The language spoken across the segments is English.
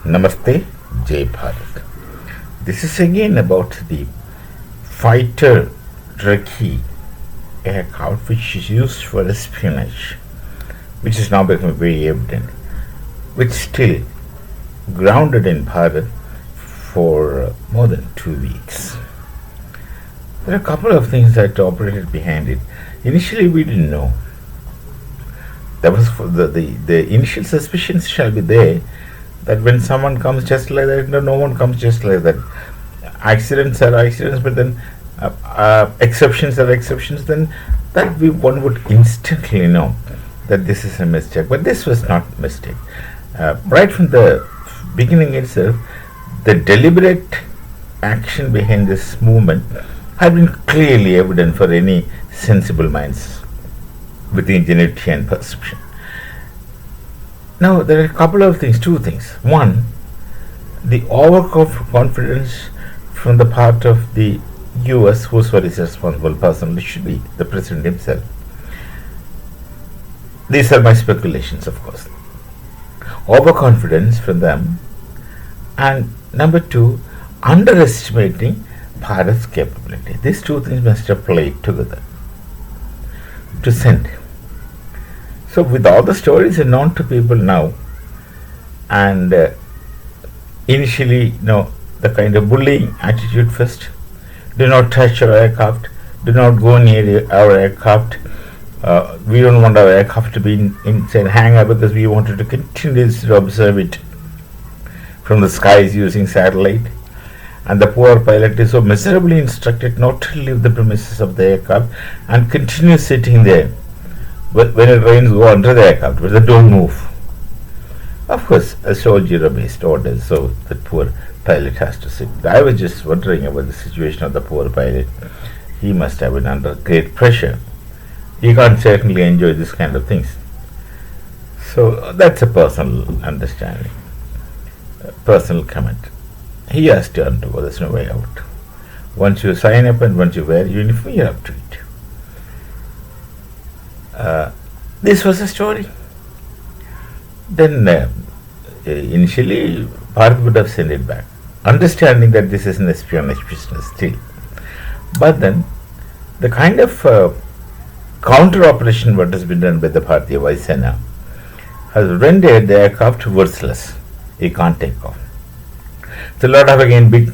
Namaste, Jai Bharat. This is again about the fighter Draki aircraft which is used for espionage, which is now becoming very evident, which still grounded in Bharat for more than 2 weeks. There are a couple of things that operated behind it. Initially, we didn't know. That was for the initial suspicions shall be there that when someone comes just like that, no one comes just like that. Accidents are accidents, but then exceptions are exceptions. Then one would instantly know that this is a mistake. But this was not a mistake. Right from the beginning itself, the deliberate action behind this movement had been clearly evident for any sensible minds with ingenuity and perception. Now, there are a couple of things, two things. One, the overconfidence from the part of the US, who's what is responsible personally, should be the president himself. These are my speculations, of course. Overconfidence from them, and number two, underestimating Bharat's capability. These two things must have played together to send. So, with all the stories known to people now, and initially, the kind of bullying attitude first, do not touch our aircraft, do not go near our aircraft. We don't want our aircraft to be inside hangar because we wanted to continuously observe it from the skies using satellite. And the poor pilot is so miserably instructed not to leave the premises of the aircraft and continue sitting there. But when it rains, go under the aircraft, but they don't move. Of course, a soldier-based orders, so the poor pilot has to sit. I was just wondering about the situation of the poor pilot. He must have been under great pressure. He can't certainly enjoy this kind of things. So that's a personal understanding, a personal comment. He has to undergo. There's no way out. Once you sign up and once you wear uniform, you're up to it. This was a story. Then initially, Bharat would have sent it back, understanding that this is an espionage business still. But then, the kind of counter operation what has been done by the Bharatiya Vaisena has rendered the aircraft worthless. It can't take off. It's a lot of again big,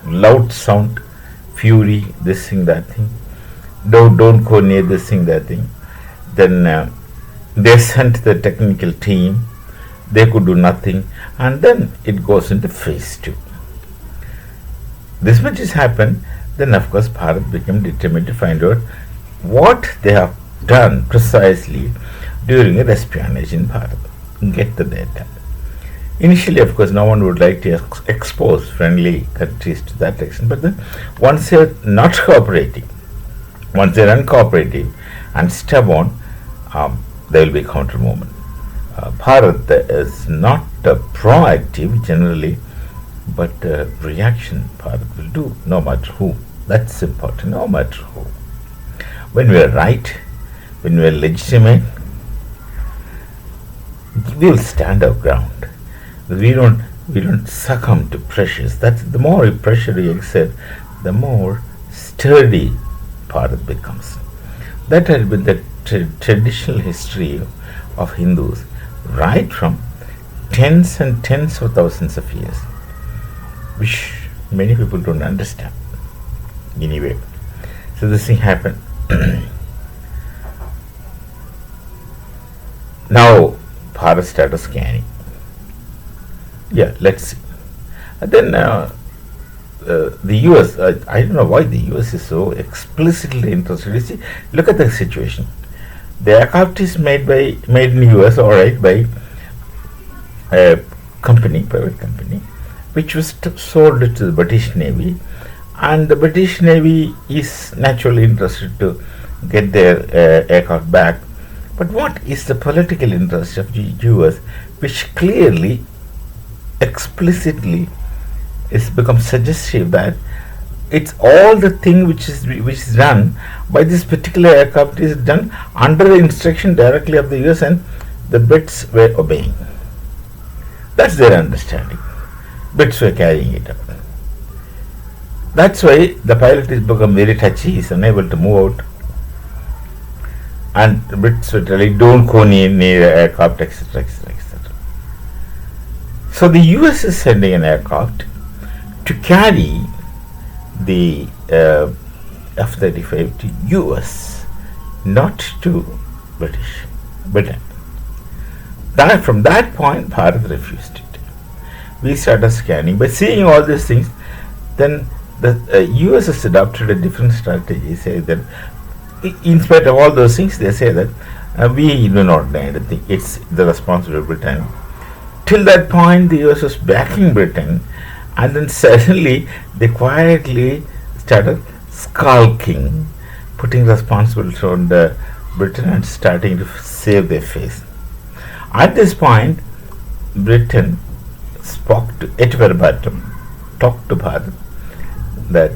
loud sound, fury, this thing, that thing. Don't go near this thing, that thing. Then they sent the technical team. They could do nothing, and then it goes into phase 2. This much has happened. Then of course Bharat became determined to find out what they have done precisely during a espionage in Bharat and get the data. Initially, of course, no one would like to expose friendly countries to that extent, but then once they're not cooperating, once they're uncooperative and stubborn, there will be counter movement. Bharat is not proactive generally, but reaction Bharat will do no matter who. That's important, no matter who. When we are right, when we are legitimate, we will stand our ground. We don't succumb to pressures. That's the more pressure we accept, the more sturdy Bharat becomes. That has been the traditional history of Hindus right from tens and tens of thousands of years, which many people don't understand. Anyway, so this thing happened. Now Bharat started scanning. Yeah, let's see. And then the US, I don't know why the US is so explicitly interested. You see, look at the situation. The aircraft is made in US, all right, by a private company, which was sold to the British Navy, and the British Navy is naturally interested to get their aircraft back. But what is the political interest of the US, which clearly, explicitly, is become suggestive that it's all the thing which is done by this particular aircraft is done under the instruction directly of the US, and the Brits were obeying. That's their understanding. Brits were carrying it up. That's why the pilot is become very touchy. He's unable to move out, and the Brits were telling, "Don't go near aircraft, etc., etc., etc." So the US is sending an aircraft to carry the F-35 to US, not to Britain. From that point, Bharat refused it. We started scanning. By seeing all these things, then the US has adopted a different strategy. Say that, in spite of all those things, they say that we do not know anything. It's the responsibility of Britain. Till that point, the US was backing Britain, and then suddenly they quietly started skulking, putting responsibility on the Britain and starting to save their face. At this point, Britain spoke to et verbatim, talked to Bharat that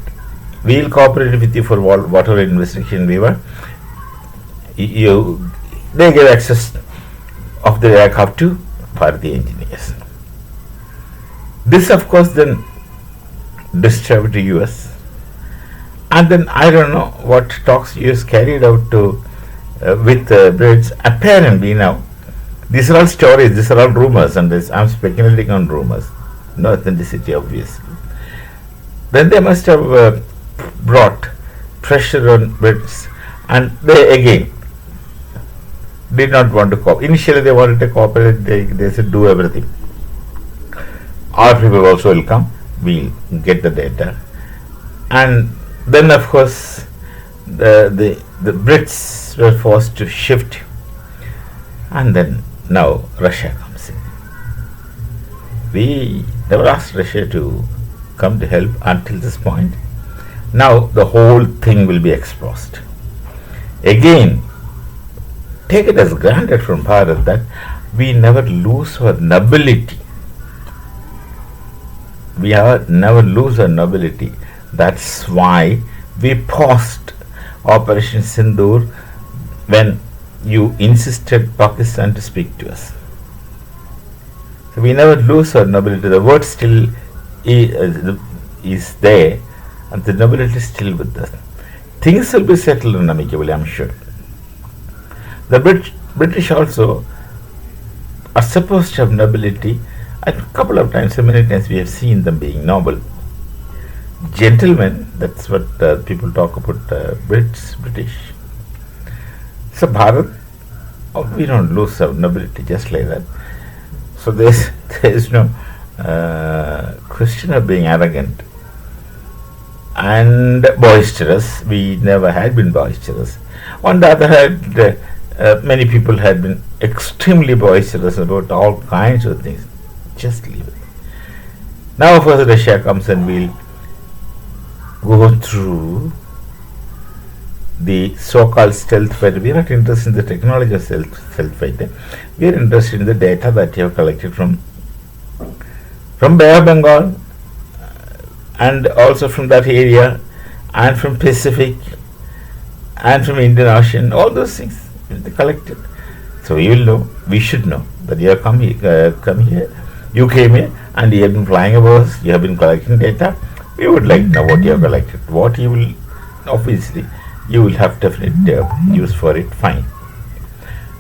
we will cooperate with you for whatever investigation we were. They gave access of the aircraft to Bharati engineers. This, of course, then disturbed the US, and then I don't know what talks US carried out to with Brits. Apparently now, these are all stories, these are all rumors, and I'm speculating on rumors, no authenticity, obviously. Then they must have brought pressure on Brits, and they again did not want to cooperate. Initially, they wanted to cooperate. They said, "Do everything. Our people also will come. We'll get the data." And then, of course, the Brits were forced to shift, and then now Russia comes in. We never asked Russia to come to help until this point. Now the whole thing will be exposed. Again, take it as granted from Bharat that we never lose our nobility. We never lose our nobility. That's why we paused Operation Sindoor when you insisted Pakistan to speak to us. So we never lose our nobility. The word still is there, and the nobility is still with us. Things will be settled amicably, I'm sure. The British also are supposed to have nobility. A couple of times, so many times we have seen them being noble. Gentlemen, that's what people talk about British. So Bharat, we don't lose our nobility just like that. So there is no question of being arrogant and boisterous. We never had been boisterous. On the other hand, many people had been extremely boisterous about all kinds of things. Just leave it. Now, of course, Russia comes and we'll go through the so-called stealth fighter. We are not interested in the technology of stealth fighter. We are interested in the data that you have collected from Bay of Bengal and also from that area and from Pacific and from Indian Ocean. All those things they collected. So we will know. We should know that you have come here. You came here and you have been flying above us. You have been collecting data. We would like to know what you have collected. What you will, obviously, you will have definite use for it. Fine.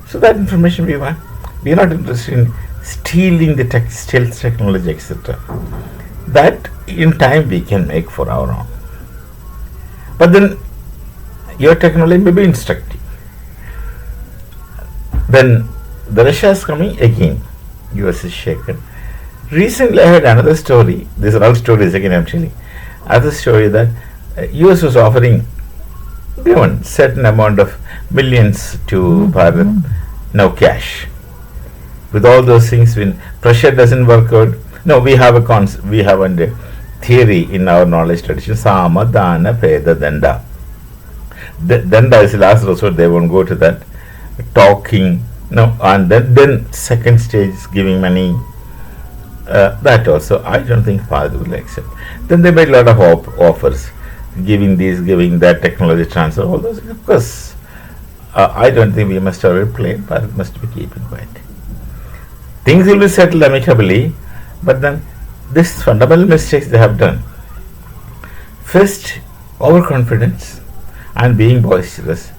So that information we want. We are not interested in stealing the stealth technology, etc. That in time we can make for our own. But then your technology may be instructive. Then the Russia is coming again. US is shaken. Recently I heard another story. These are all stories again I'm telling. Other story that US was offering given certain amount of millions to Bharat, now cash. With all those things, when pressure doesn't work out, no, we have a theory in our knowledge tradition, Sama, Dana, Peda, Danda. Danda is the last resort, they won't go to that. Talking, no, and then second stage is giving money. That also, I don't think Bharat will accept. Then they made a lot of offers, giving this, giving that, technology transfer, all those. Of course, I don't think we must have a plane. Bharat must be keeping quiet. Things will be settled amicably, but then this fundamental mistakes they have done. First, overconfidence and being boisterous.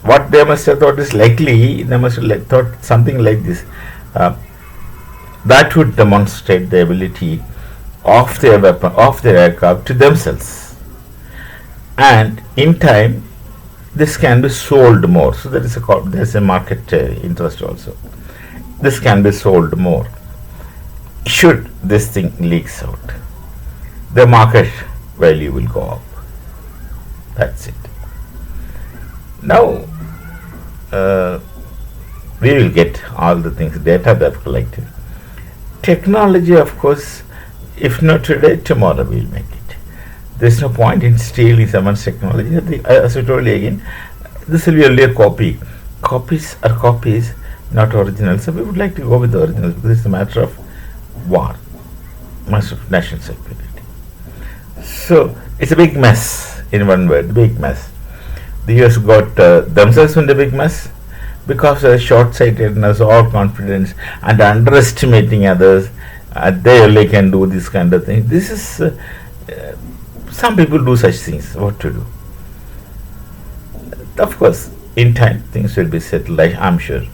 What they must have thought is likely, they must have thought something like this. Uh, that would demonstrate the ability of their weapon, of their aircraft to themselves. And in time, this can be sold more. So there is a market interest also. This can be sold more. Should this thing leaks out, the market value will go up. That's it. Now, we will get all the things, data they have collected. Technology, of course, if not today, tomorrow we will make it. There's no point in stealing someone's technology. As I told you again, this will be only a copy. Copies are copies, not original. So we would like to go with the original because it's a matter of war, matter of national security. So it's a big mess, in one word, big mess. The US got themselves in the big mess because of short-sightedness or confidence and underestimating others. They only can do this kind of thing. This is some people do such things. What to do? Of course, in time things will be settled. I'm sure.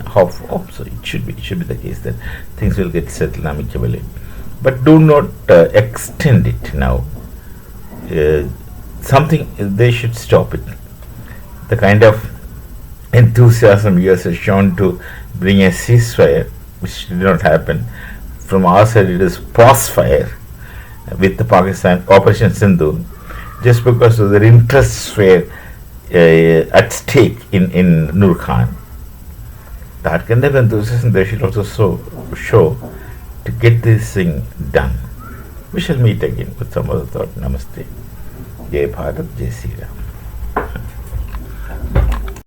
Hope so. It should be the case that things will get settled amicably. But do not extend it now. Something they should stop it. The kind of enthusiasm US has shown to bring a ceasefire, which did not happen. From our side, it is crossfire with the Pakistan Operation Sindhu, just because of their interests were at stake in Nur Khan. That kind of enthusiasm they should also show to get this thing done. We shall meet again with some other thought. Namaste. Jai Bharat, Jai Sri Ram.